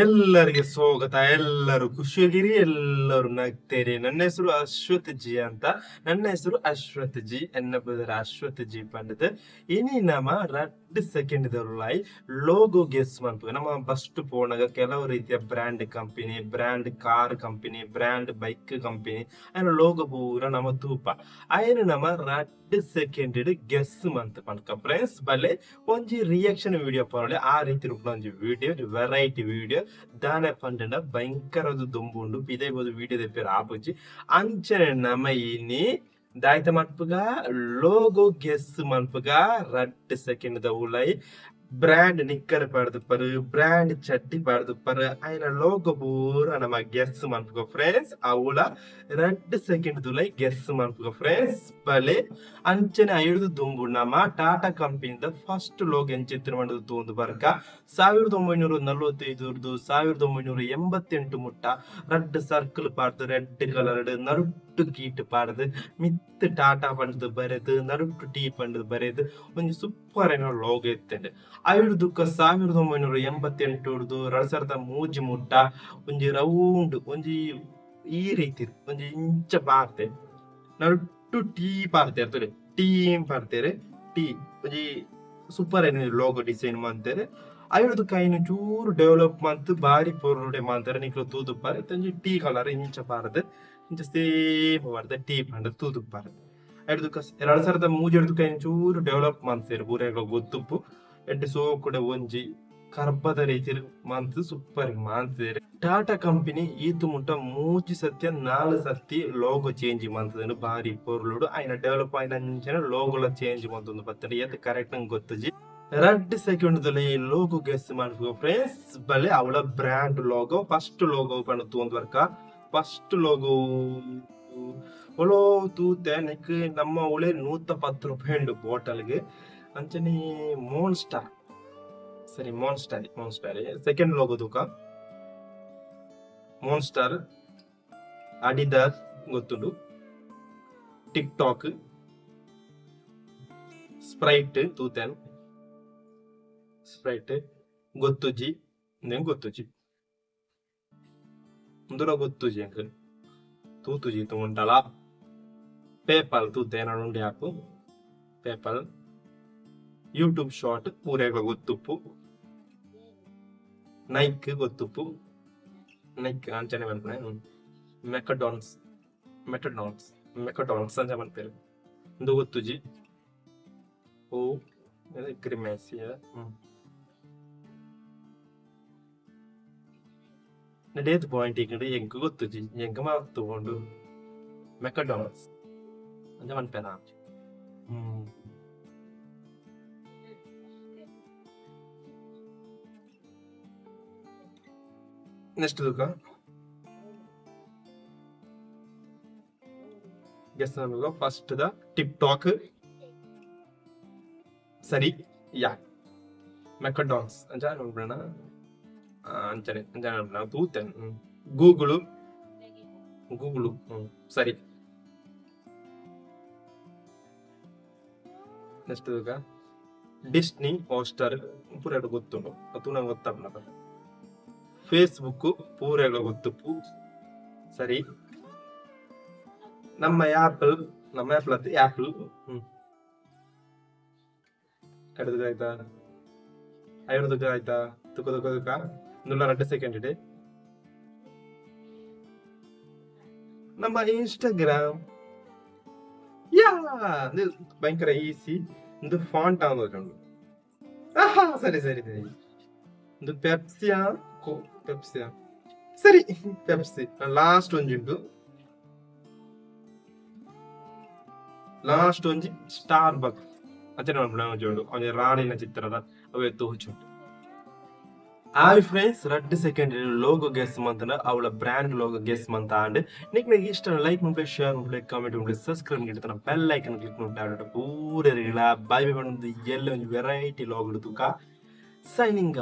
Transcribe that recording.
ಎಲ್ಲರಿಗೆ ಸ್ವಾಗತ. ಎಲ್ಲರೂ ಖುಷಿಯಾಗಿರಿ, ಎಲ್ಲರೂ ನಗ್ತೇರಿ. ನನ್ನ ಹೆಸರು ಅಶ್ವಥ್ ಜಿ ಅಂತ. ನನ್ನ ಹೆಸರು ಅಶ್ವಥ್ ಜಿ ಎನ್ನ ಬದರ ಅಶ್ವಥ್ ಜಿ ಪಂಡದ ಇನಿ ನಮ್ಮ 2 ಸೆಕೆಂಡ್ ಲೋಗೋ ಗೆಸ್ ಮಾಡ್ಬೇಕು. ನಮ್ಮ ಫಸ್ಟ್ ಪೋಣಗ ಕೆಲವು ರೀತಿಯ brand company, brand car company, brand bike company ಅಯ್ನ ಲೋಗೋ ಪೂರ ನಮ್ಮ ತೂಪ ಅಯ್ನ ನಮ್ಮ 2 ಸೆಕೆಂಡ್ ಗೆಸ್ ಮಂತ್ ಪಂಡ್ಕ ಫ್ರೆಂಡ್ಸ್. ಬಲ್ಲೆ ಒಂಜಿ ರಿಯಾಕ್ಷನ್ ವಿಡಿಯೋ ಪರಳೆ ಆ ರೀತಿ ರೂಪದ ಒಂಜಿ ವಿಡಿಯೋ, ವೆರೈಟಿ ವಿಡಿಯೋ ದಾನೆ ಪಂಡ ಭಯಂಕರದ ದುಂಬುಂಡು ಇದೇ ಬೋದು ವಿಡಿಯೋ ದೆಪ್ಪೇರು ಆಪುಜಿ ಅಂಚನೆ ನಮ ಇನಿ ದಾಯ್ತ ಮನ್ಪುಗ ಲೋಗೋ ಗೆಸ್ ಮನ್ಪುಗ 2 ಸೆಕೆಂಡ್ ಉಲೈ ಬ್ರ್ಯಾಂಡ್ ನಿಕ್ಕರ್ ಪಾಡ್ದು ಪರ್, ಬ್ರ್ಯಾಂಡ್ ಚಡ್ಡಿ ಪಾಡ್ದು ಪರ್ ಅಯ್ನ ಲೋಗೋ ಪೂರ ನಮ್ಮ ಗೆಸ್ ಮನ್ಪುಗ ಫ್ರೆಂಡ್ಸ್. ಅವಳ 2 ಸೆಕೆಂಡ್ ದುಲೈ ಗೆಸ್ ಮನ್ಪುಗ ಫ್ರೆಂಡ್ಸ್. ಬಲೆ ಅಂಚನೆ ಐದು ದುಂಬು ನಮ್ಮ ಟಾಟಾ ಕಂಪನಿದ ಫಸ್ಟ್ ಲೋಗೋ ಎಂಚಿತ್ರ ಮಾಡಿದ ತೂಂದು ಬರ್ಕ 1945 1988 ಮುಟ್ಟ ರೆಡ್ ಸರ್ಕಲ್ ಪಾಡ್ದು, ರೆಡ್ ಕಲರ್ಡ್ ನರುಟ್ಟು ಕೀಟ್ ಪಾಡ್ದು ಮಿತ್ ಟಾಟಾ ಪಂಡದು ಬರೆದು ನರುಟ್ಟು ಟೀ ಪಂಡದು ಬರೆದು ಒಂಜಿ ಸೂಪರ್ ಏನೋ ಲೋಗೋ ಇತ್ತಂಡೆ. 1988 2003 ಮುಟ್ಟ ಒಂಜಿ ರೌಂಡ್ ಒಂಜಿ ಈ ರೀತಿ ಒಂಜಿ ಇಂಚ ಪಾರ್ತೆ ನರುಟ್ಟು ಟೀ ಪಾರ್ತೆ ಇರ್ತದೆ, ಟೀಮ್ ಪಾರ್ತೆರೆ ಟೀ ಒಂಜಿ ಸೂಪರ್ ಏನ ಲೋಗೋ ಡಿಸೈನ್ ಮಾಡ್ತಾರೆ. ಅಯ್ಯದು ಕೈನು ಚೂರು ಡೆವಲಪ್ ಮಂತ್ ಬಾರಿ ಪೊರುಡೆ ಮಾಡ್ತಾರೆ. ನಿಕ್ಲು ತೂದು ಪಾರೆ ಟೀ ಕಲರ್ ಇಂಚ ಪಾರದೆ ಇಂಚ ಸೇಮ್ ಪಾರ್ದೆ ಟೀ ಪಂಡ ತೂದು ಪಾರದೆ. 2003 ಕೈನು ಚೂರು ಡೆವಲಪ್ ಮಾಡ್ತಾರೆ ಬೂರೆಗ ಗೊತ್ತುಪ್ಪು ಎಡ್ಡೆ ಸೋಕುಡೆ ಒಂಜಿ ಕರ್ಬದ ರೀತಿ ಮಂತ್ ಸೂಪರ್ ಮಾಡ್ತಾರೆ. ಟಾಟಾ ಕಂಪನಿ ಈತು ಮುಟ್ಟ 3 ಸತ್ಯ 4 ಸತಿ ಲೋಗೋ ಚೇಂಜ್ ಮಾಡ್ತದೆ ಬಾರಿ ಪೊರ್ಲುಡು ಅಯ್ನ ಡೆವಲಪ್ ಆಯ್ನ ಅಂಚನೆ ಲೋಗೋಲ ಚೇಂಜ್ ಮಾಡ್ತೊಂದು ಬರ್ತದೆ. ಎತ್ ಕರೆಕ್ಟ್ ನಂಗೆ ಗೊತ್ತಜಿ. 2 ಸೆಕೆಂಡ್ ಲೋಗೋ ಗೆಸ್ ಮಾಡ್ಕೋ ಫ್ರೆಂಡ್ಸ್. ಬಲೆ ಅವಳ ಬ್ರ್ಯಾಂಡ್ ಲೋಗೋ ಫಸ್ಟ್ ಲೋಗೋ ಪಂಡ ತೂಂದ್ ವರ್ಕ ಫಸ್ಟ್ ಲೋಗೋ ಒಲೋ ತೂತೆ ನೆಕ್ ನಮ್ಮ ಒಳೆ 110 ರೂಪಾಯಿ ಬಾಟಲ್ಗೆ ಅಂಚನೆ ಮೋನ್ ಸ್ಟಾರ್. ಸರಿ ಮೋನ್ ಸ್ಟಾರ್ ಸೆಕೆಂಡ್ ಲೋಗೋ ತೂಕ ಮೋನ್ ಸ್ಟಾರ್, ಅಡಿದಾಸ್ ಗೊತ್ತುಂಡು, ಟಿಕ್ ಟಾಕ್, ಸ್ಪ್ರೈಟ್ ತೂತೇನ್ ಸ್ಪ್ರೈಟ್ ಗೊತ್ತುಜಿ ನೆಂಗ್ ಗೊತ್ತುಜಿ ಮುಂದರ ಗೊತ್ತುಜಿ ಅಂಕ ತೂತುಜಿ ತಗೊಂಡಲ. ಪೇಪಲ್ ತೂತೇನ ಉಂಡೆ ಹಾಕು ಪೇಪಲ್. ಯೂಟ್ಯೂಬ್ ಶಾರ್ಟ್ ಪೂರೆಗ ಗೊತ್ತುಪ್ಪು. ನೈಕ್ ಗೊತ್ತುಪ್ಪು ನೈಕ್ ಅಂಚನೆ ಮನ್ಪನೆ. ಮೆಕಡಾನ್ಸ್ ಅಂಚ ಮನ್ಪೇರು ಇಂದು ಗೊತ್ತುಜಿ. ಓ ಕ್ರಿಮೇಸಿಯ ನಡೆಯದು ಪಾಯಿಂಟ್ ಈಗ ಎಂಕ ಗೊತ್ತುಜಿ ಎಂಕ ಮಾತು ತಗೊಂಡು ಮೆಕಡಾನ್ಸ್ ಅಂಚ ಮನ್ಪೇನ. ನೆಕ್ಸ್ಟ್ ತೂಕ ಗೆಸ್ ನಮಗ ಫಸ್ಟ್ ದ ಟಿಕ್ ಟಾಕ್. ಸರಿ ಯಾ ಮೆಕಡಾನ್ಸ್ ಅಂಚ ನೋಡ್ಬಿಡೋಣ ಅಂಚನೆ ನೋಡ್ಬಿಡ ತೂತೇನ್. ಗೂಗುಳು ಸರಿ. ನೆಕ್ಸ್ಟ್ ತೂಕ ಡಿಸ್ನಿ ಹಾಟ್ಸ್ಟಾರ್ ಪೂರ ಗೊತ್ತುಂಡು ಅದು ನಂಗೆ ಗೊತ್ತಾಗ್ಲ. ಫೇಸ್ಬುಕ್ ಪೂರೆಗ ಗೊತ್ತುಪ್ಪು ಸರಿ. ನಮ್ಮ ಆಪಲ್ ಅದು ಆಪಲ್ ಆಯ್ತಾ ಆಯ್ತಾ ತುಕ 2 ಸೆಕೆಂಡ್ ಇದೆ. ನಮ್ಮ ಇನ್ಸ್ಟಾಗ್ರಾಮ್ ಯಾ ಭಯಂಕರ ಈಸಿ ಒಂದು ಫಾಂಟ್ ಆಗೋದು. ಸರಿ ಒಂದು ಪೆಪ್ಸಿಯಾ ಸರಿ ಪೆಪ್ಸಿ. ಲಾಸ್ಟ್ ಒಂಜುಂಟು ಲಾಸ್ಟ್ ಒಂಜಿ ಸ್ಟಾರ್ ಬಕ್ಸ್ ಅಂಚನೆ ನೋಡ್ಬಿಡು ಒಂಜಿ ರಾಣಿನ ಚಿತ್ರದ ಅವೇ ತೋಚುಂಟು. Hi friends, 2 second logo guess ಮಂತನ ಅವಳ ಬ್ರ್ಯಾಂಡ್ ಲೋಗೋ ಗೆಸ್ ಮಂತ ಆಂಡ್ ನಿಕ್ ಇಷ್ಟ ಲೈಕ್ ಮಾಡ್ಬೇಕು, ಶೇರ್ ಮಾಡ್ಬೇಕು, ಕಾಮೆಂಟ್ ಮಾಡ್ಬೇಕು, ಸಬ್ಸ್ಕ್ರೈಬ್ ಮಾಡಿರ್ತಾನೆ ಬೆಲ್ ಐಕನ್ ಕ್ಲಿಕ್ ಮಾಡಿ ಪೂರ ಬಾಯ್ ಬಂದು ಎಲ್ಲ ಒಂದು ವೆರೈಟಿ ಲೋಗೋ ತೂಕ ಸೈನಿಂಗ್.